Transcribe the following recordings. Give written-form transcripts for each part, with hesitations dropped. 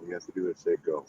he has to do is say go.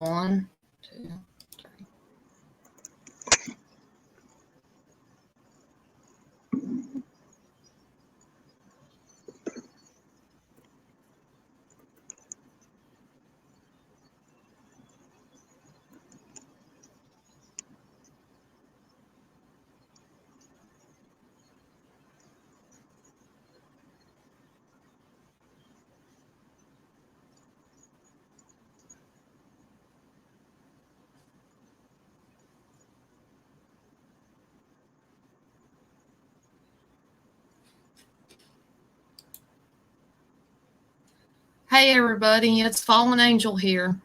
One, two, three. Hey everybody, it's Fallen Angel here.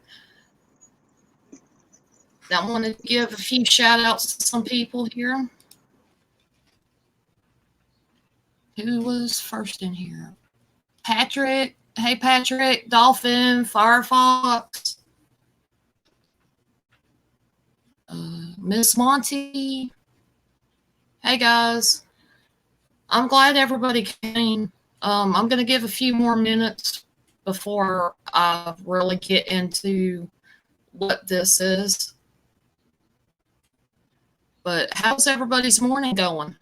I want to give a few shout outs to some people here. Who was first in here? Patrick. Hey Patrick, Dolphin, Firefox, Miss Monty. Hey guys. I'm glad everybody came. I'm going to give a few more minutes before I really get into what this is. But how's everybody's morning going?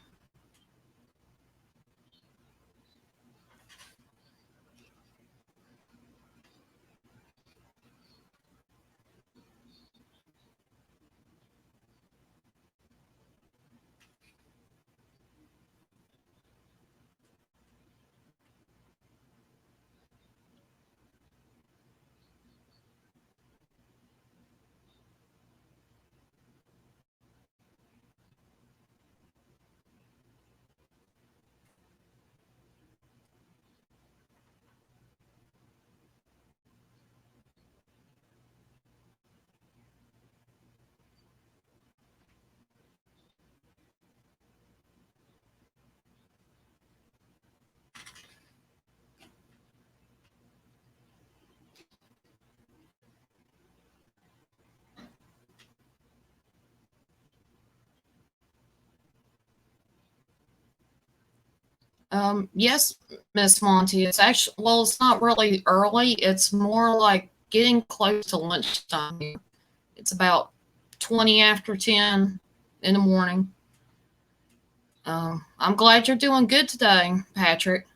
Yes, Miss Monty. It's actually, well, it's not really early. It's more like getting close to lunchtime here. It's about 20 after 10 in the morning. I'm glad you're doing good today, Patrick.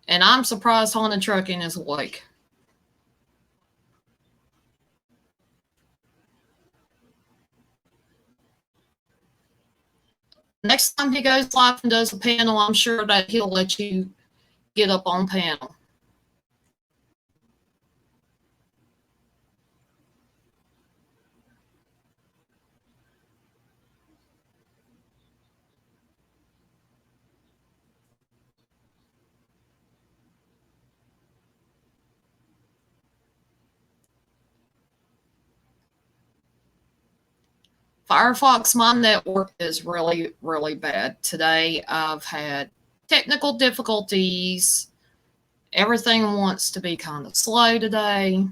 And I'm surprised Haunted Trucking is awake. Next time he goes live and does a panel, I'm sure that he'll let you get up on panel. Firefox, my network is really, really bad. Today I've had technical difficulties. Everything wants to be kind of slow today.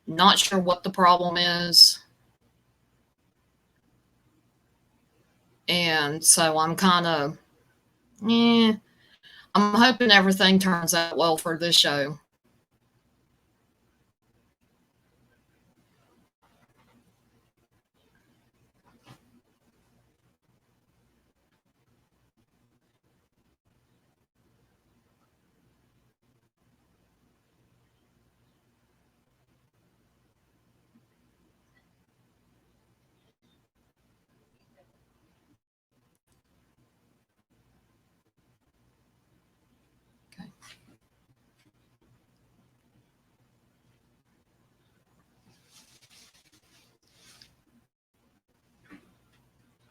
Not sure what the problem is. And so I'm kind of, I'm hoping everything turns out well for this show. Okay.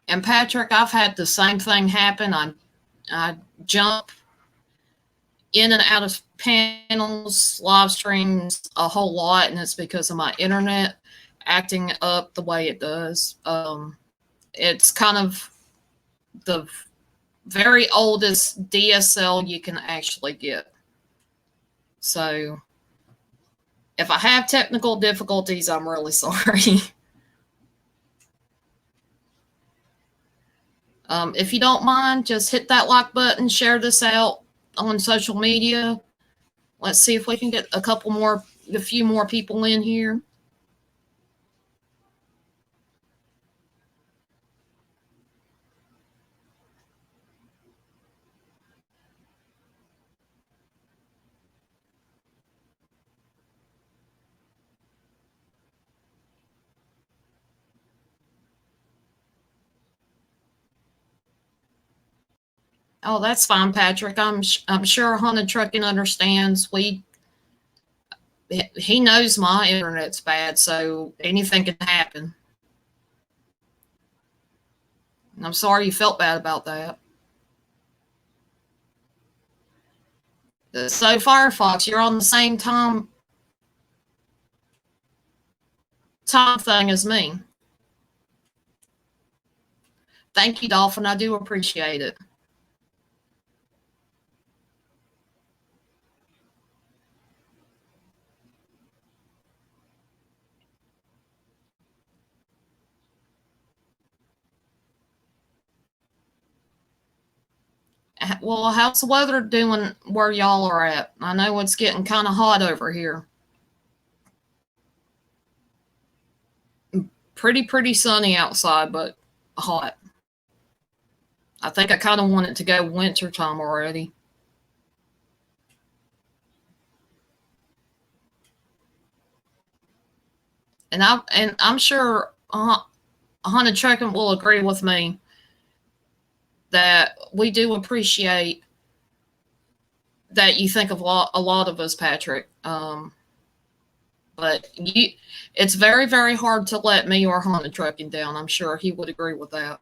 And Patrick, I've had the same thing happen. I jump in and out of panels, live streams a whole lot, and it's because of my internet acting up the way it does. It's kind of the very oldest DSL you can actually get. So if I have technical difficulties, I'm really sorry. If you don't mind, just hit that like button, share this out on social media. Let's see if we can get a few more people in here. Oh, that's fine, Patrick. I'm sure Haunted Trucking understands. He knows my internet's bad, so anything can happen. I'm sorry you felt bad about that. So Firefox, you're on the same time thing as me. Thank you, Dolphin. I do appreciate it. Well, how's the weather doing where y'all are at? I know it's getting kind of hot over here. Pretty sunny outside, but hot. I think I kind of want it to go winter time already. And I'm sure Haunted Trucking will agree with me that we do appreciate that you think of a lot of us, Patrick. But it's very, very hard to let me or Haunted Trucking down. I'm sure he would agree with that.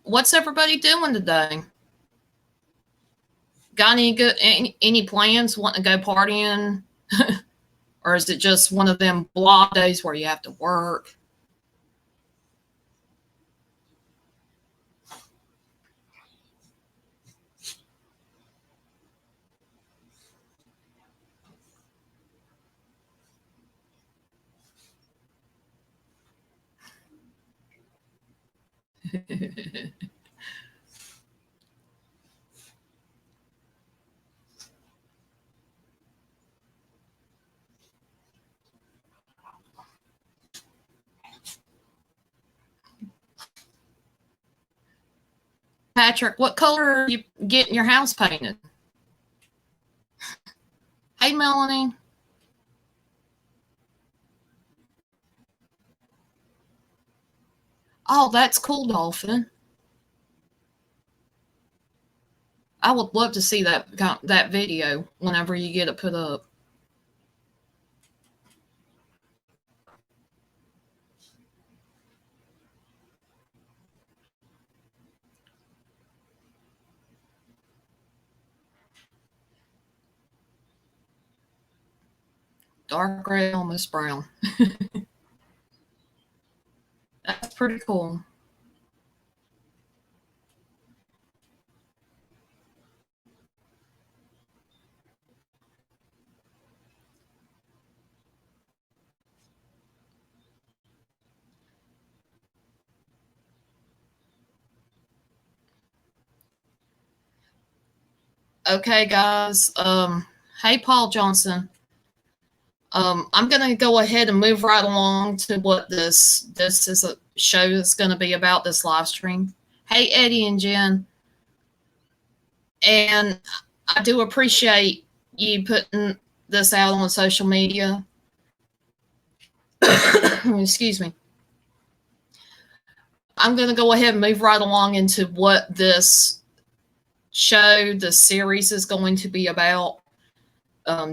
What's everybody doing today? Got any plans? Want to go partying, or is it just one of them blah days where you have to work? Patrick, what color are you getting your house painted? Hey, Melanie. Oh, that's cool, Dolphin. I would love to see that video whenever you get it put up. Dark gray, almost brown. That's pretty cool. Okay, guys. Hey, Paul Johnson. I'm gonna go ahead and move right along to what this is a show is gonna be about, this live stream. Hey, Eddie and Jen, and I do appreciate you putting this out on social media. Excuse me. I'm gonna go ahead and move right along into what this show, this series is going to be about.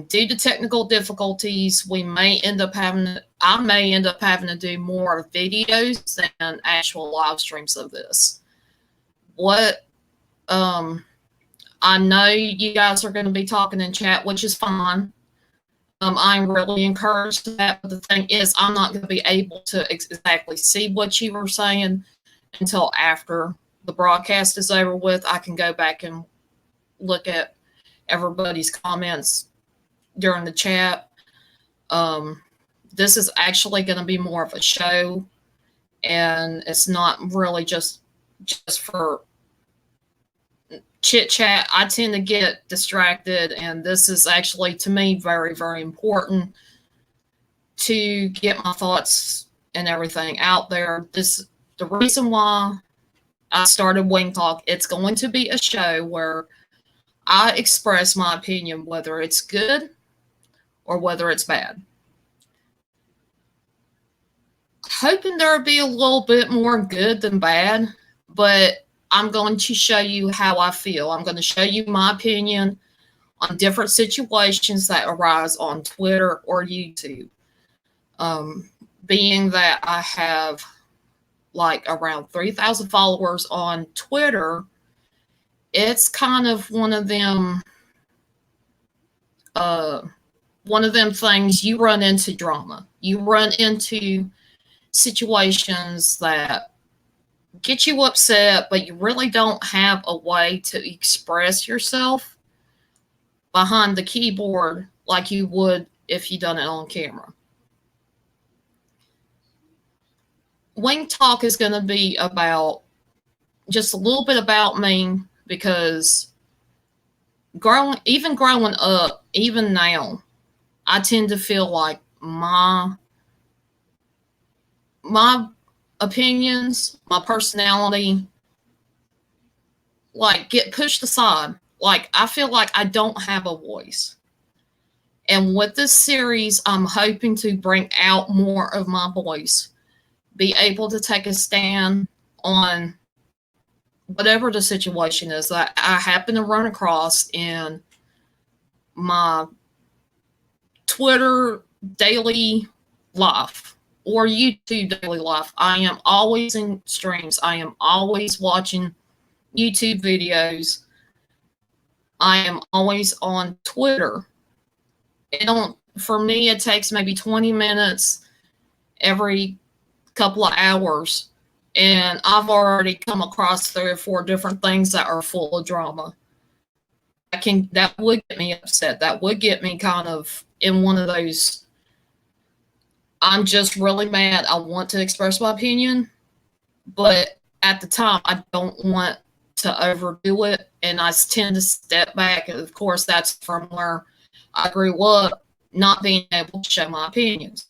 Due to technical difficulties, I may end up having to do more videos than actual live streams of this. What I know you guys are going to be talking in chat, which is fine. I'm really encouraged to that, but the thing is, I'm not going to be able to exactly see what you were saying until after the broadcast is over with. I can go back and look at everybody's comments during the chat. This is actually going to be more of a show, and it's not really just for chit chat. I tend to get distracted, and this is actually, to me, very, very important to get my thoughts and everything out there. The reason why I started Wing Talk, it's going to be a show where I express my opinion, whether it's good or whether it's bad. Hoping there'll be a little bit more good than bad, but I'm going to show you how I feel. I'm going to show you my opinion on different situations that arise on Twitter or YouTube. Being that I have like around 3,000 followers on Twitter, it's kind of one of them things. You run into drama. You run into situations that get you upset, but you really don't have a way to express yourself behind the keyboard like you would if you done it on camera. Wing Talk is going to be about just a little bit about me, because growing up, even now, I tend to feel like my opinions, my personality, like, get pushed aside. Like, I feel like I don't have a voice. And with this series, I'm hoping to bring out more of my voice, be able to take a stand on whatever the situation is that I happen to run across in my Twitter daily life or YouTube daily life. I am always in streams. I am always watching YouTube videos. I am always on Twitter. For me, it takes maybe 20 minutes every couple of hours, and I've already come across 3 or 4 different things that are full of drama. That would get me upset. That would get me kind of in one of those, I'm just really mad. I want to express my opinion, but at the time, I don't want to overdo it, and I tend to step back. And of course, that's from where I grew up, not being able to show my opinions.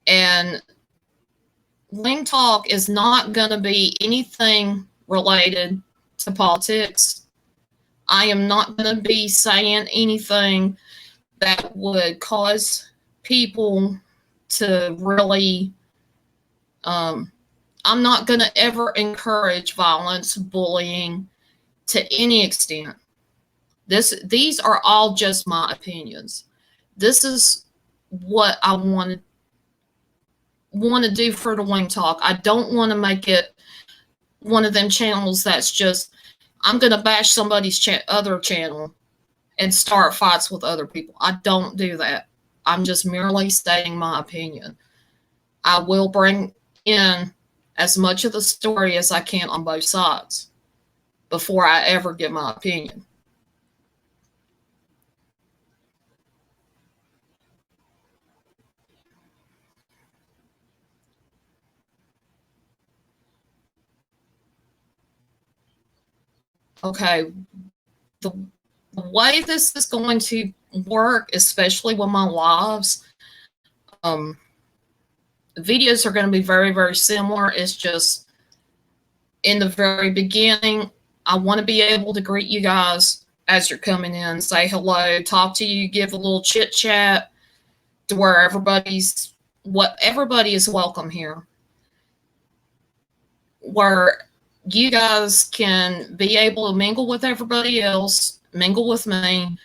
And Wing Talk is not going to be anything related to politics. I am not going to be saying anything that would cause people to really. I'm not going to ever encourage violence, bullying to any extent. These are all just my opinions. This is what I want to do for the Wing Talk. I don't want to make it one of them channels that's just I'm going to bash somebody's other channel and start fights with other people. I don't do that. I'm just merely stating my opinion. I will bring in as much of the story as I can on both sides before I ever give my opinion. Okay, the way this is going to work, especially with my lives, um, videos are going to be very, very similar. It's just in the very beginning, I want to be able to greet you guys as you're coming in, say hello, talk to you, give a little chit chat to where everybody is welcome here. Where you guys can be able to mingle with everybody else, mingle with me,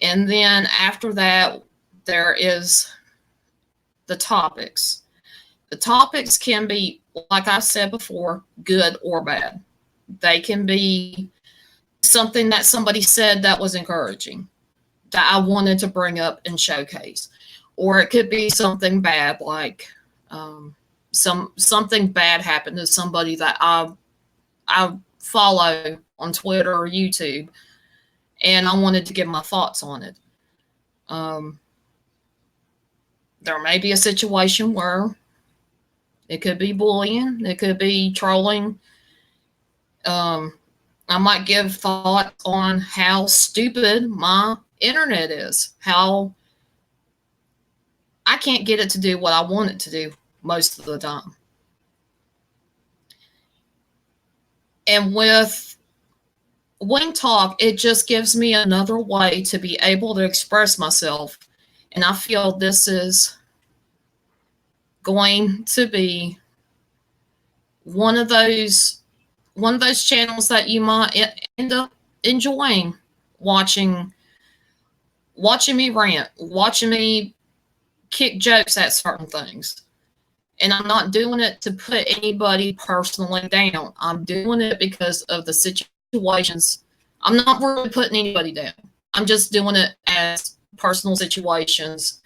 and then after that, there is the topics. The topics can be, like I said before, good or bad. They can be something that somebody said that was encouraging, that I wanted to bring up and showcase. Or it could be something bad, like something bad happened to somebody that I follow on Twitter or YouTube, and I wanted to give my thoughts on it. Um, there may be a situation where it could be bullying, it could be trolling. I might give thoughts on how stupid my internet is, how I can't get it to do what I want it to do most of the time. And with Wing Talk, it just gives me another way to be able to express myself. And I feel this is going to be one of those channels that you might end up enjoying watching me rant, watching me kick jokes at certain things. And I'm not doing it to put anybody personally down. I'm doing it because of the situations. I'm not really putting anybody down. I'm just doing it as personal situations.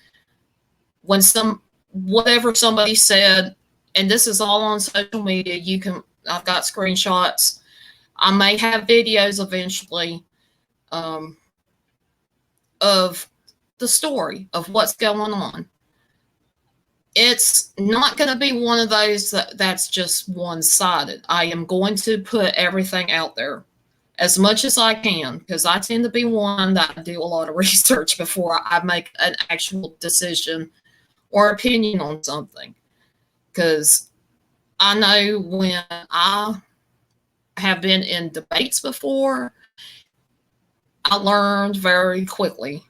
When whatever somebody said, and this is all on social media, I've got screenshots. I may have videos eventually of the story of what's going on. It's not going to be one of those that's just one-sided. I am going to put everything out there as much as I can, because I tend to be one that do a lot of research before I make an actual decision or opinion on something. Because I know when I have been in debates before, I learned very quickly.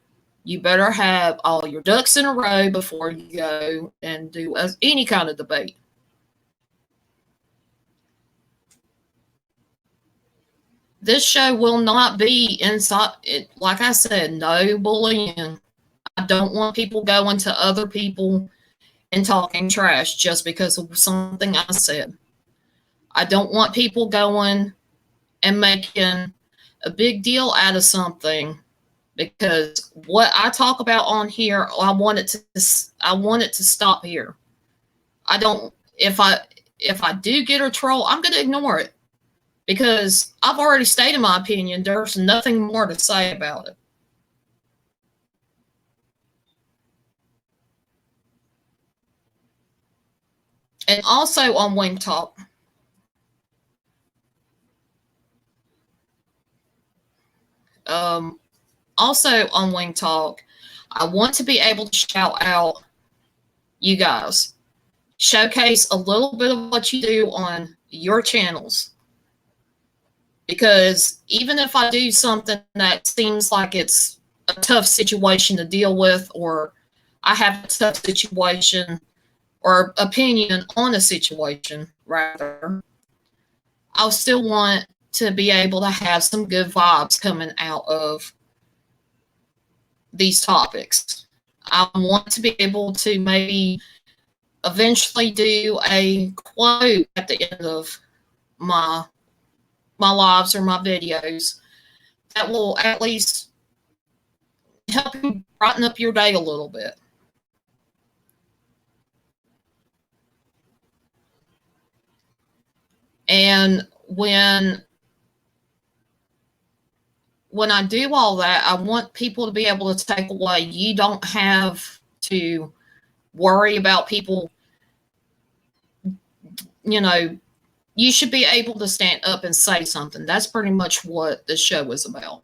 You better have all your ducks in a row before you go and do any kind of debate. This show will not be inside. Like I said, no bullying. I don't want people going to other people and talking trash just because of something I said. I don't want people going and making a big deal out of something, because what I talk about on here, I want it to stop here. I don't if I do get a troll, I'm going to ignore it, because I've already stated my opinion. There's nothing more to say about it. And also on Wing Talk, um, also on Wing Talk, I want to be able to shout out you guys, showcase a little bit of what you do on your channels. Because even if I do something that seems like it's a tough situation to deal with, or I have a tough situation or opinion on a situation, rather, I'll still want to be able to have some good vibes coming out of these topics. I want to be able to maybe eventually do a quote at the end of my lives or my videos that will at least help you brighten up your day a little bit. And when I do all that, I want people to be able to take away. You don't have to worry about people, you know, you should be able to stand up and say something. That's pretty much what the show is about.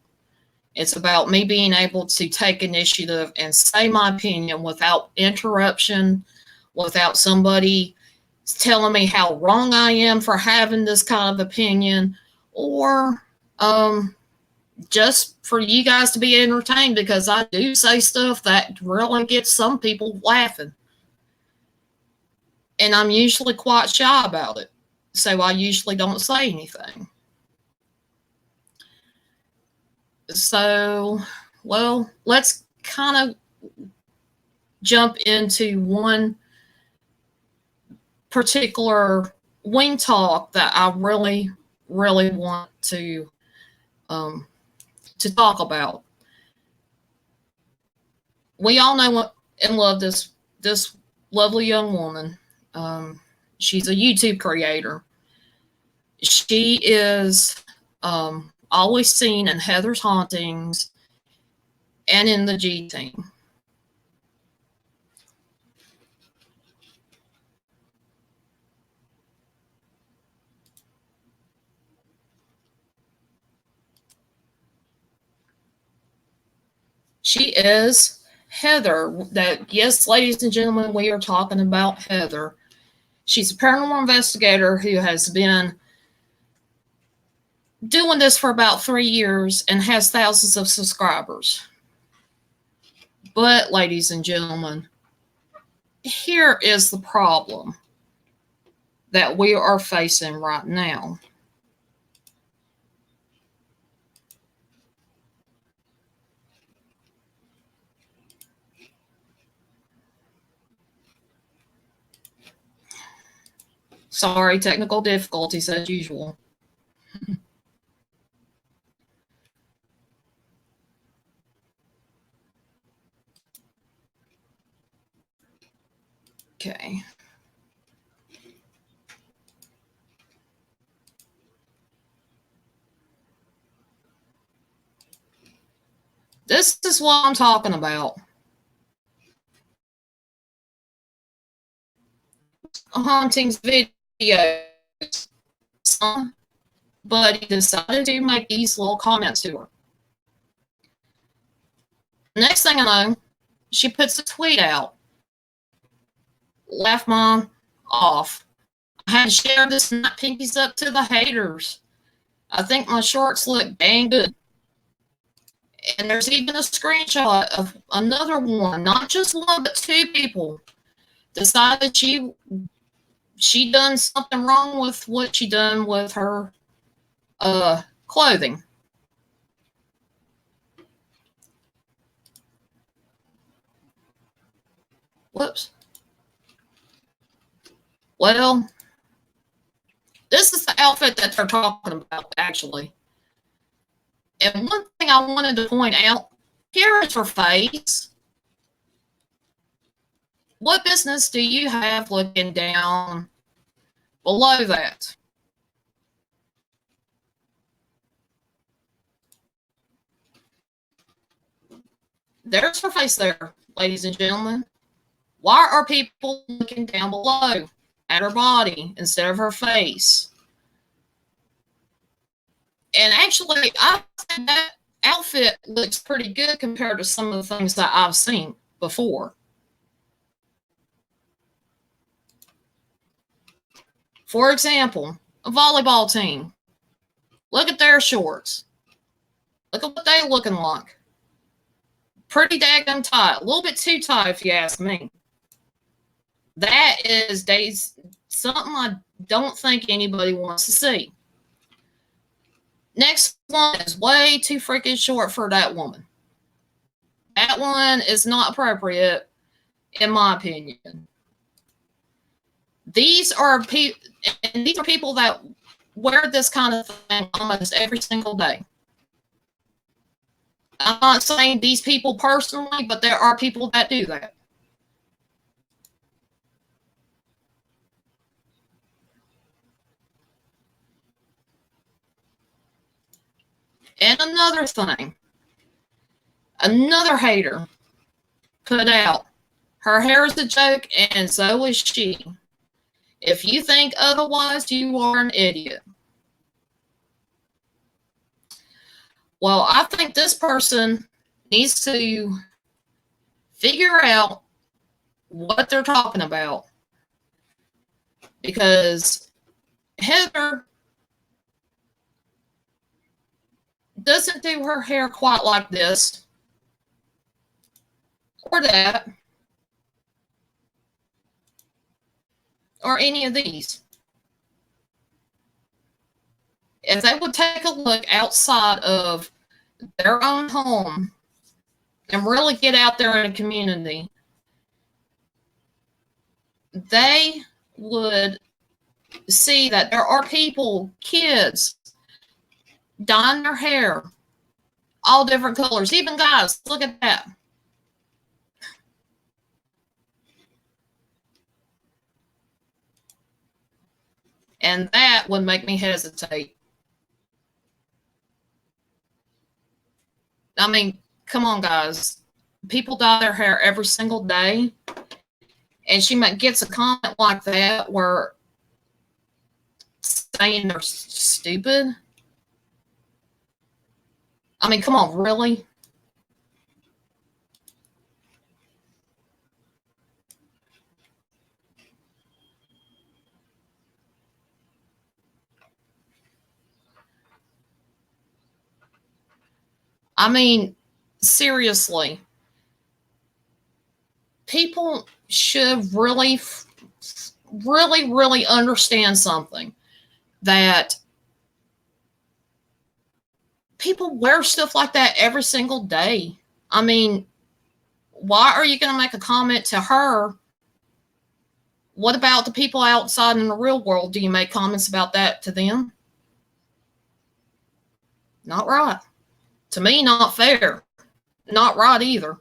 It's about me being able to take initiative and say my opinion without interruption, without somebody telling me how wrong I am for having this kind of opinion, or just for you guys to be entertained, because I do say stuff that really gets some people laughing. And I'm usually quite shy about it. So I usually don't say anything. So, well, let's kind of jump into one particular wing talk that I really, really want um, to talk about. We all know and love this lovely young woman. She's a YouTube creator. She is always seen in Heather's Hauntings and in the GTeam. She is Heather. That, yes, ladies and gentlemen, we are talking about Heather. She's a paranormal investigator who has been doing this for about 3 years and has thousands of subscribers. But, ladies and gentlemen, here is the problem that we are facing right now. Sorry, technical difficulties as usual. Okay. This is what I'm talking about. Hauntings video. But he decided to make these little comments to her. Next thing I know, she puts a tweet out. Laugh mom off. I had to share this and not pinkies up to the haters. I think my shorts look dang good. And there's even a screenshot of another one, not just one, but two people decided she done something wrong with what she done with her clothing. Whoops. Well, this is the outfit that they're talking about, actually. And one thing I wanted to point out, here is her face. What business do you have looking down below that? There's her face there, ladies and gentlemen. Why are people looking down below? at her body instead of her face. And actually, I think that outfit looks pretty good compared to some of the things that I've seen before. For example, a volleyball team. Look at their shorts. Look at what they're looking like. Pretty daggum tight. A little bit too tight, if you ask me. That is something I don't think anybody wants to see. Next one is way too freaking short for that woman. That one is not appropriate, in my opinion. These are people that wear this kind of thing almost every single day. I'm not saying these people personally, but there are people that do that. And another thing, another hater put out, her hair is a joke and so is she. If you think otherwise, you are an idiot. Well, I think this person needs to figure out what they're talking about. Because Heather doesn't do her hair quite like this or that or any of these. If they would take a look outside of their own home and really get out there in the community, they would see that there are people, kids, dyeing their hair all different colors, even guys. Look at that. And that would make me hesitate. I mean, come on, guys. People dye their hair every single day. And she gets a comment like that where saying they're stupid. I mean, come on, really? I mean, seriously. People should really understand something. That people wear stuff like that every single day. I mean, why are you going to make a comment to her? What about the people outside in the real world? Do you make comments about that to them? Not right. To me, not fair. Not right either.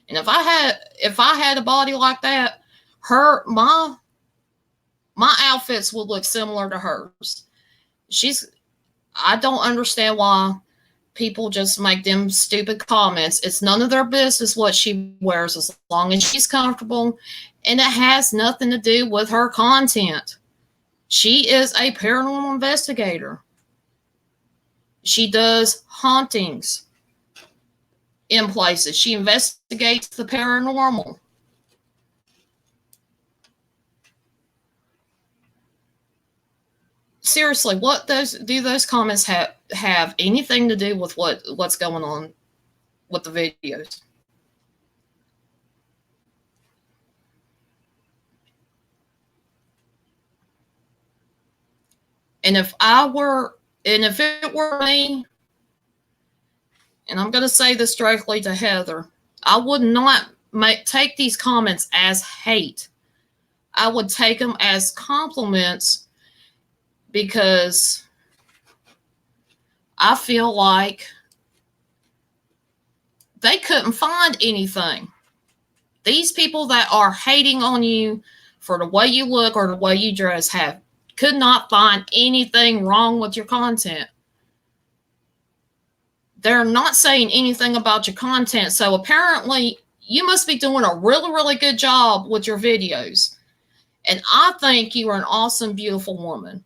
And if I had a body like that, my outfits would look similar to hers. I don't understand why people just make them stupid comments. It's none of their business what she wears as long as she's comfortable, and it has nothing to do with her content. She is a paranormal investigator. She does hauntings in places. She investigates the paranormal. Seriously, do those comments have anything to do with what's going on with the videos? And if it were me, and I'm going to say this directly to Heather, I would not take these comments as hate. I would take them as compliments, because I feel like they couldn't find anything. These people that are hating on you for the way you look or the way you dress could not find anything wrong with your content. They're not saying anything about your content, so apparently you must be doing a really, really good job with your videos. And I think you are an awesome, beautiful woman.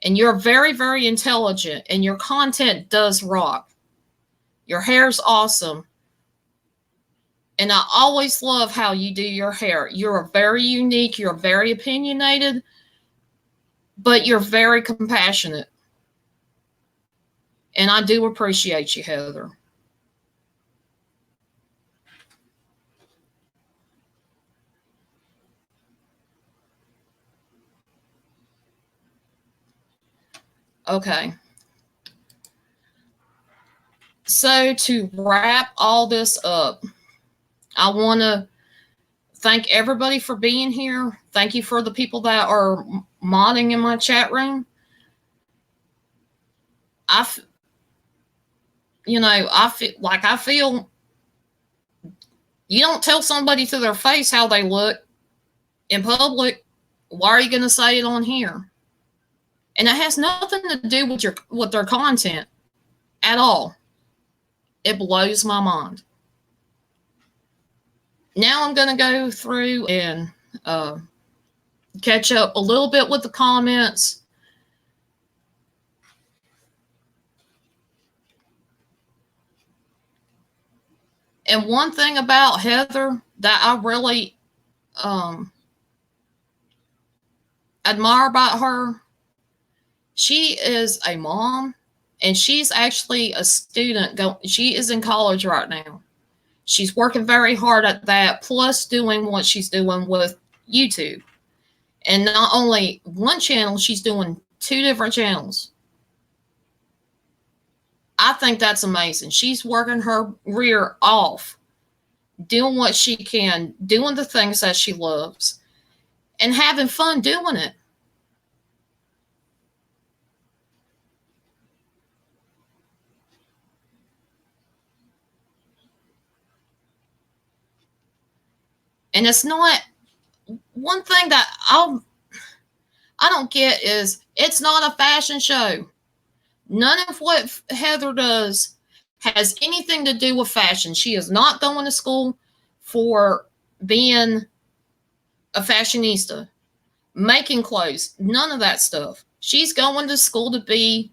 And you're very, very intelligent, and your content does rock. Your hair's awesome. And I always love how you do your hair. You're very unique, you're very opinionated, but you're very compassionate. And I do appreciate you, Heather. Okay. So to wrap all this up, I want to thank everybody for being here. Thank you for the people that are modding in my chat room. I feel you don't tell somebody to their face how they look in public. Why are you going to say it on here? And it has nothing to do with their content at all. It blows my mind. Now I'm going to go through and catch up a little bit with the comments. And one thing about Heather that I really admire about her, she is a mom, and she's actually a student. She is in college right now. She's working very hard at that, plus doing what she's doing with YouTube. And not only one channel, she's doing 2 different channels. I think that's amazing. She's working her rear off, doing what she can, doing the things that she loves, and having fun doing it. And it's not one thing that I don't get is it's not a fashion show. None of what Heather does has anything to do with fashion. She is not going to school for being a fashionista, making clothes, none of that stuff. She's going to school to be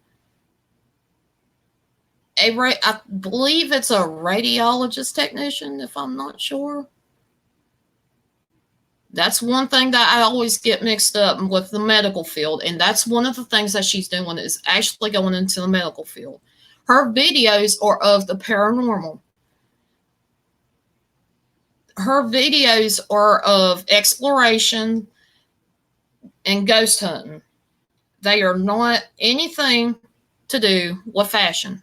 I believe it's a radiologist technician, if I'm not sure. That's one thing that I always get mixed up with the medical field. And that's one of the things that she's doing is actually going into the medical field. Her videos are of the paranormal. Her videos are of exploration and ghost hunting. They are not anything to do with fashion.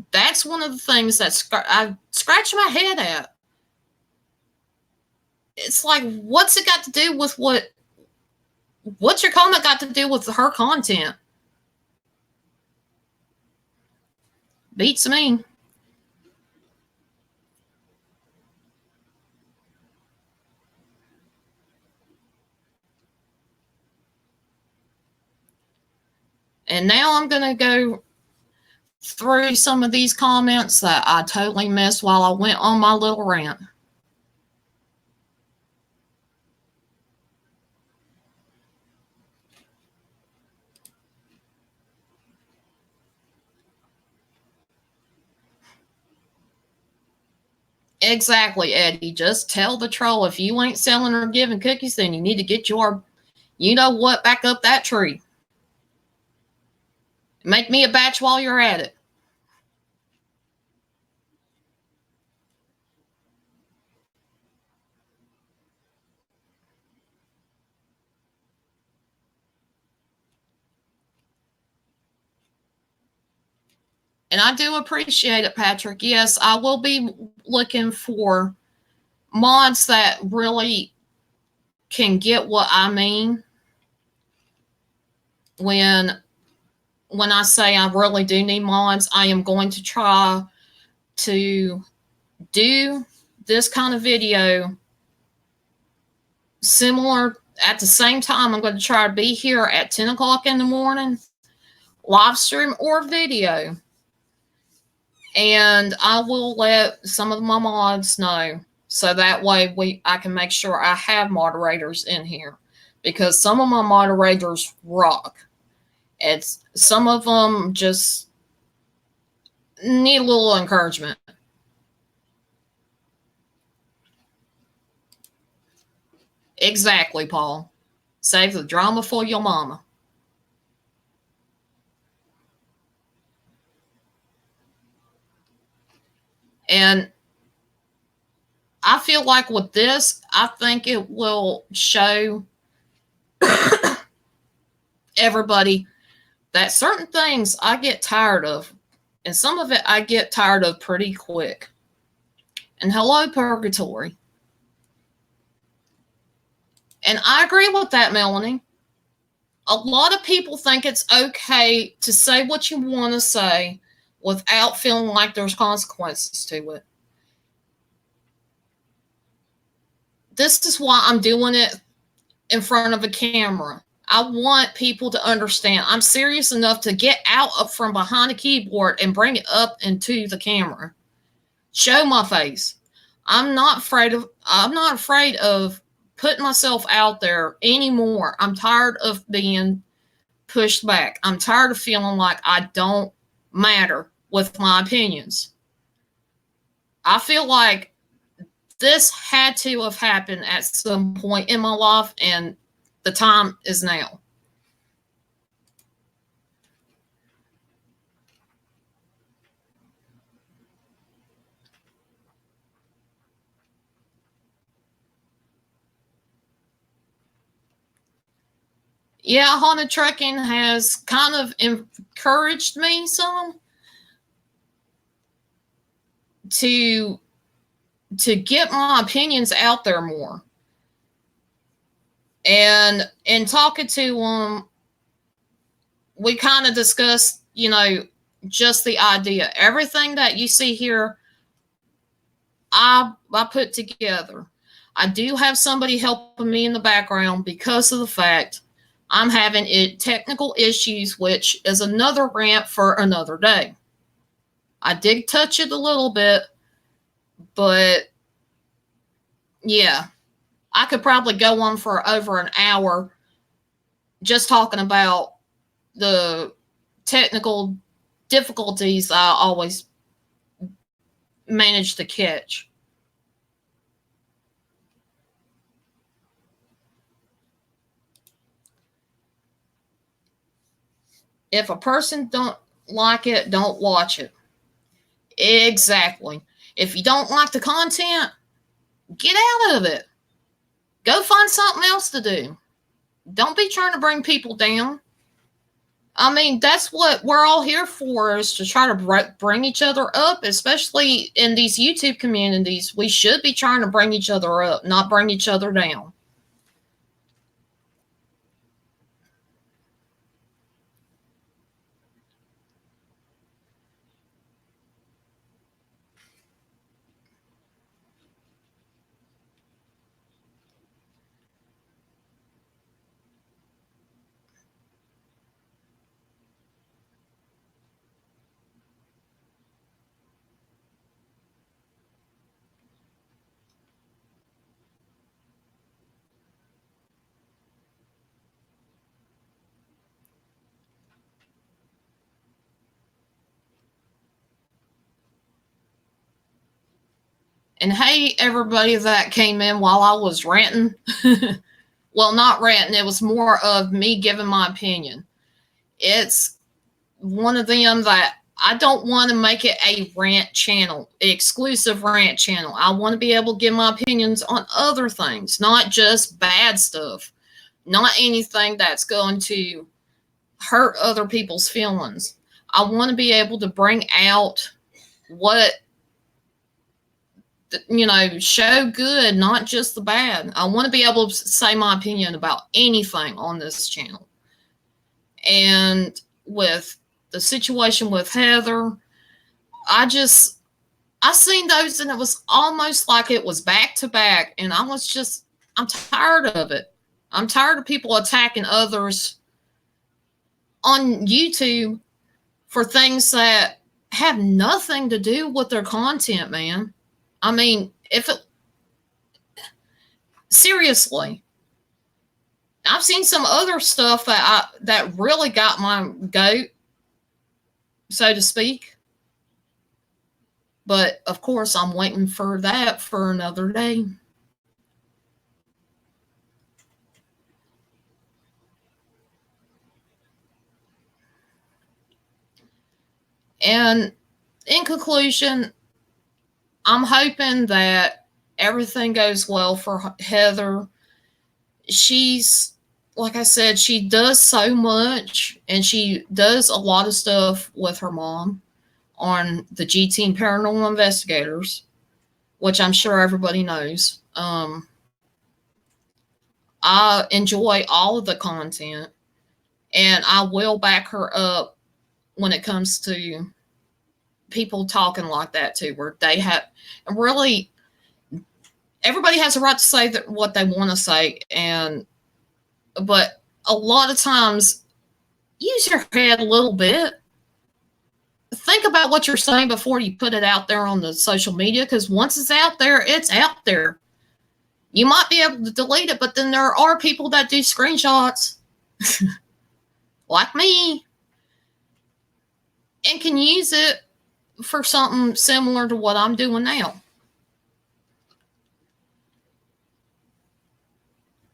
That's one of the things that I scratch my head at. It's like, what's it got to do with what's your comment got to do with her content? Beats me. And now I'm going to go through some of these comments that I totally missed while I went on my little rant. Exactly, Eddie. Just tell the troll if you ain't selling or giving cookies, then you need to get your, you know what, back up that tree. Make me a batch while you're at it. And I do appreciate it, Patrick. Yes, I will be looking for mods that really can get what I mean when I say I really do need mods. I am going to try to do this kind of video similar at the same time. I'm going to try to be here at 10 o'clock in the morning, live stream or video. And I will let some of my mods know So that way I can make sure I have moderators in here, because some of my moderators rock. It's some of them just need a little encouragement. Exactly, Paul. Save the drama for your mama. And I feel like with this, I think it will show everybody that certain things I get tired of, and some of it I get tired of pretty quick. And hello, Purgatory. And I agree with that, Melanie. A lot of people think it's okay to say what you want to say without feeling like there's consequences to it. This is why I'm doing it in front of a camera. I want people to understand I'm serious enough to get out from behind a keyboard and bring it up into the camera. Show my face. I'm not afraid of putting myself out there anymore. I'm tired of being pushed back. I'm tired of feeling like I don't matter with my opinions. I feel like this had to have happened at some point in my life, and the time is now. Yeah, haunted trucking has kind of encouraged me some to get my opinions out there more. And in talking to them, we kind of discussed, just the idea. Everything that you see here, I put together. I do have somebody helping me in the background because of the fact I'm having technical issues, which is another rant for another day. I did touch it a little bit, but yeah, I could probably go on for over an hour just talking about the technical difficulties I always manage to catch. If a person don't like it, don't watch it. Exactly. If you don't like the content, get out of it. Go find something else to do. Don't be trying to bring people down. I mean, that's what we're all here for, is to try to bring each other up, especially in these YouTube communities. We should be trying to bring each other up, not bring each other down. And hey, everybody that came in while I was ranting. Well, not ranting, it was more of me giving my opinion. It's one of them that I don't want to make it a rant channel, exclusive rant channel. I want to be able to give my opinions on other things, not just bad stuff, not anything that's going to hurt other people's feelings. I want to be able to bring out what, show good, not just the bad. I want to be able to say my opinion about anything on this channel. And with the situation with Heather, I seen those, and it was almost like it was back to back, and I'm tired of it. I'm tired of people attacking others on YouTube for things that have nothing to do with their content, man. I mean, Seriously. I've seen some other stuff that really got my goat, so to speak. But of course, I'm waiting for that for another day. And in conclusion, I'm hoping that everything goes well for Heather. She's, like I said, she does so much, and she does a lot of stuff with her mom on the GTeam Paranormal Investigators, which I'm sure everybody knows. I enjoy all of the content, and I will back her up when it comes to people talking like that to her. They have really, everybody has a right to say that what they want to say, but a lot of times, use your head a little bit. Think about what you're saying before you put it out there on the social media, because once it's out there, it's out there. You might be able to delete it, but then there are people that do screenshots, like me, and can use it for something similar to what I'm doing now.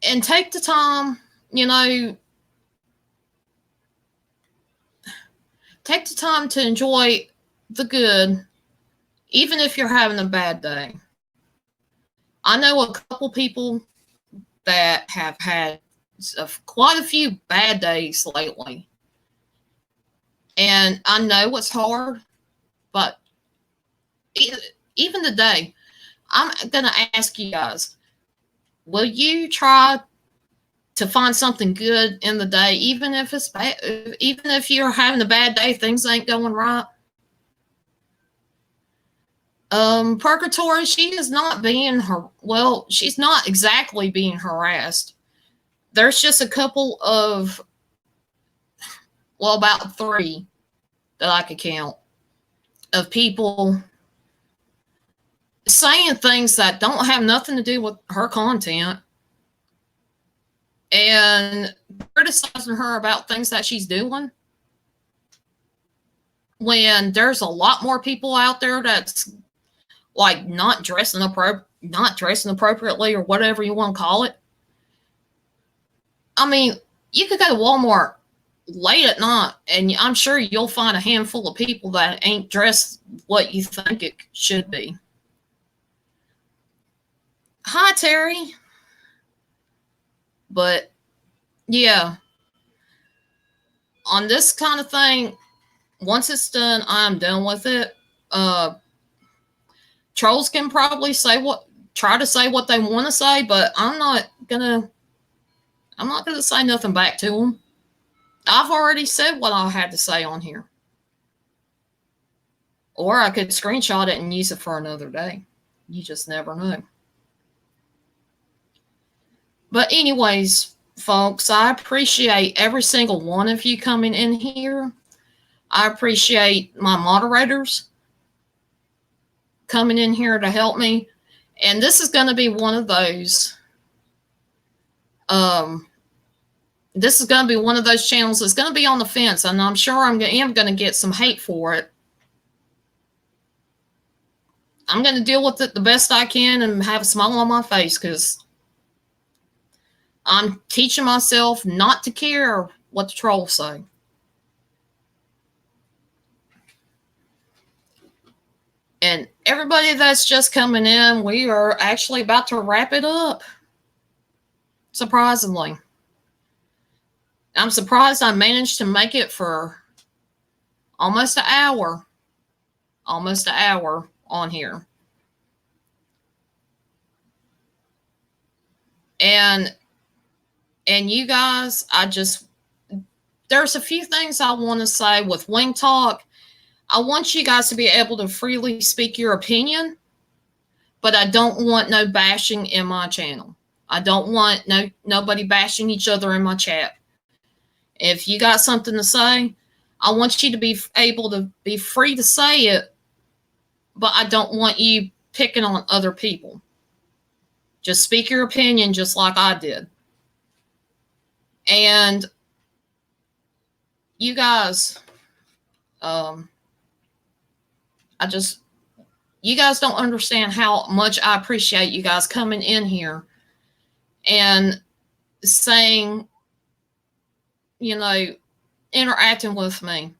And take the time, take the time to enjoy the good, even if you're having a bad day. I know a couple people that have had quite a few bad days lately. And I know it's hard, but even today, I'm going to ask you guys, will you try to find something good in the day, even if it's bad, even if you're having a bad day, things ain't going right? Purgatory, she is not being she's not exactly being harassed. There's just a couple of, about 3 that I could count, of people saying things that don't have nothing to do with her content and criticizing her about things that she's doing, when there's a lot more people out there that's like not dressing appropriately, or whatever you want to call it. I mean, you could go to Walmart late at night, and I'm sure you'll find a handful of people that ain't dressed what you think it should be. Hi, Terry. But yeah, on this kind of thing, once it's done, I'm done with it. Trolls can probably try to say what they want to say, but I'm not gonna say nothing back to them. I've already said what I had to say on here. Or I could screenshot it and use it for another day. You just never know. But anyways, folks, I appreciate every single one of you coming in here. I appreciate my moderators coming in here to help me. And this is going to be one of those. This is going to be one of those channels that's going to be on the fence, and I'm sure I am going to get some hate for it. I'm going to deal with it the best I can and have a smile on my face, because I'm teaching myself not to care what the trolls say. And everybody that's just coming in, we are actually about to wrap it up. Surprisingly. I'm surprised I managed to make it for almost an hour. Almost an hour on here. And you guys, there's a few things I want to say with Wing Talk. I want you guys to be able to freely speak your opinion, but I don't want no bashing in my channel. I don't want nobody bashing each other in my chat. If you got something to say, I want you to be able to be free to say it, but I don't want you picking on other people. Just speak your opinion just like I did. And you guys, you guys don't understand how much I appreciate you guys coming in here and saying, interacting with me.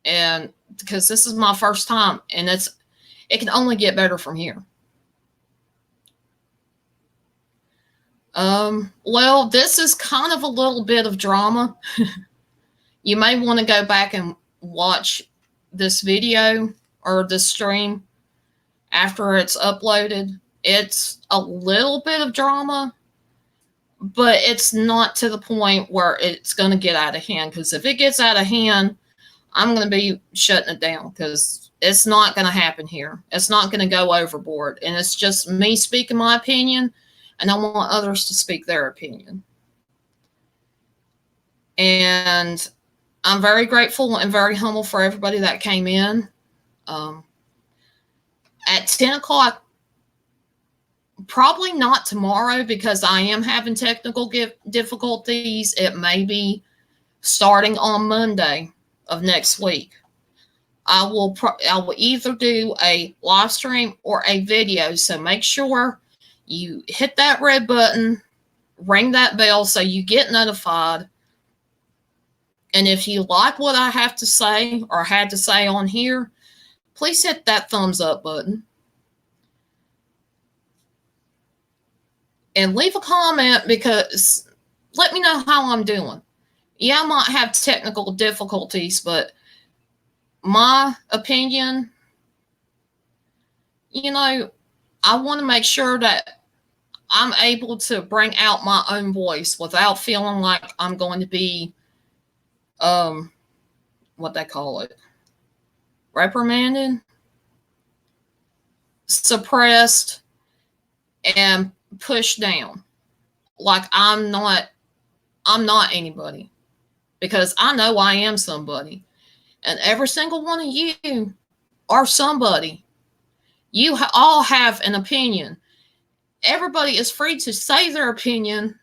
And because this is my first time, and it can only get better from here. Well, this is kind of a little bit of drama. You may want to go back and watch this video or this stream after it's uploaded. It's a little bit of drama, but it's not to the point where it's going to get out of hand. Because if it gets out of hand, I'm going to be shutting it down, because it's not going to happen here. It's not going to go overboard. And it's just me speaking my opinion, and I want others to speak their opinion. And I'm very grateful and very humble for everybody that came in. At 10 o'clock, probably not tomorrow, because I am having technical difficulties. It may be starting on Monday of next week. I will either do a live stream or a video. So make sure you hit that red button, ring that bell so you get notified. And if you like what I have to say or had to say on here, please hit that thumbs up button. And leave a comment, because let me know how I'm doing. Yeah, I might have technical difficulties, but my opinion, I want to make sure that I'm able to bring out my own voice without feeling like I'm going to be, what they call it, reprimanded, suppressed, and pushed down. Like I'm not anybody, because I know I am somebody. And every single one of you are somebody. You all have an opinion. Everybody is free to say their opinion,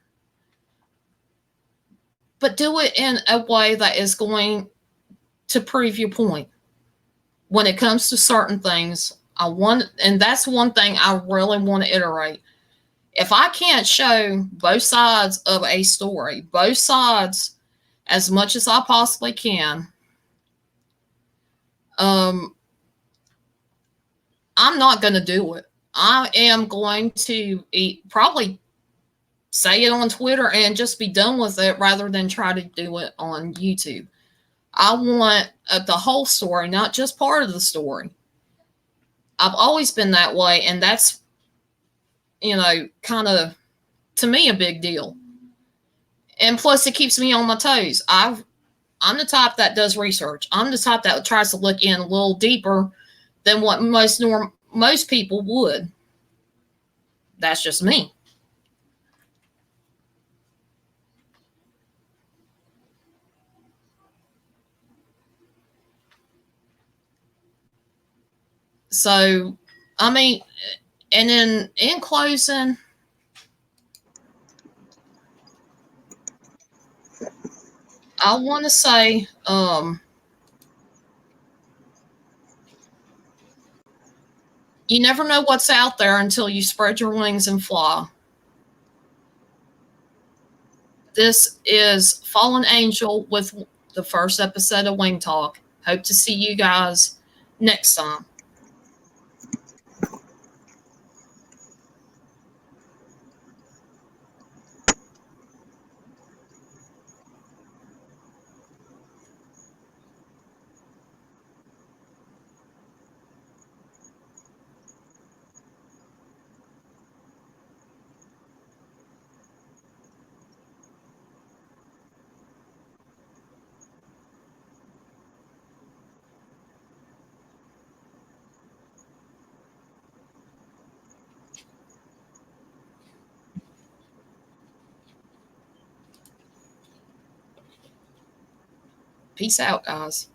but do it in a way that is going to prove your point. When it comes to certain things, and that's one thing I really want to iterate. If I can't show both sides of a story, both sides as much as I possibly can, I'm not going to do it. I am going to probably say it on Twitter and just be done with it, rather than try to do it on YouTube. I want the whole story, not just part of the story. I've always been that way, and that's, kind of, to me, a big deal. And plus, it keeps me on my toes. I'm the type that does research. I'm the type that tries to look in a little deeper than what most people would. That's just me. So, I mean, and then in closing, I want to say, you never know what's out there until you spread your wings and fly. This is Fallen Angel with the first episode of Wing Talk. Hope to see you guys next time. Peace out, guys.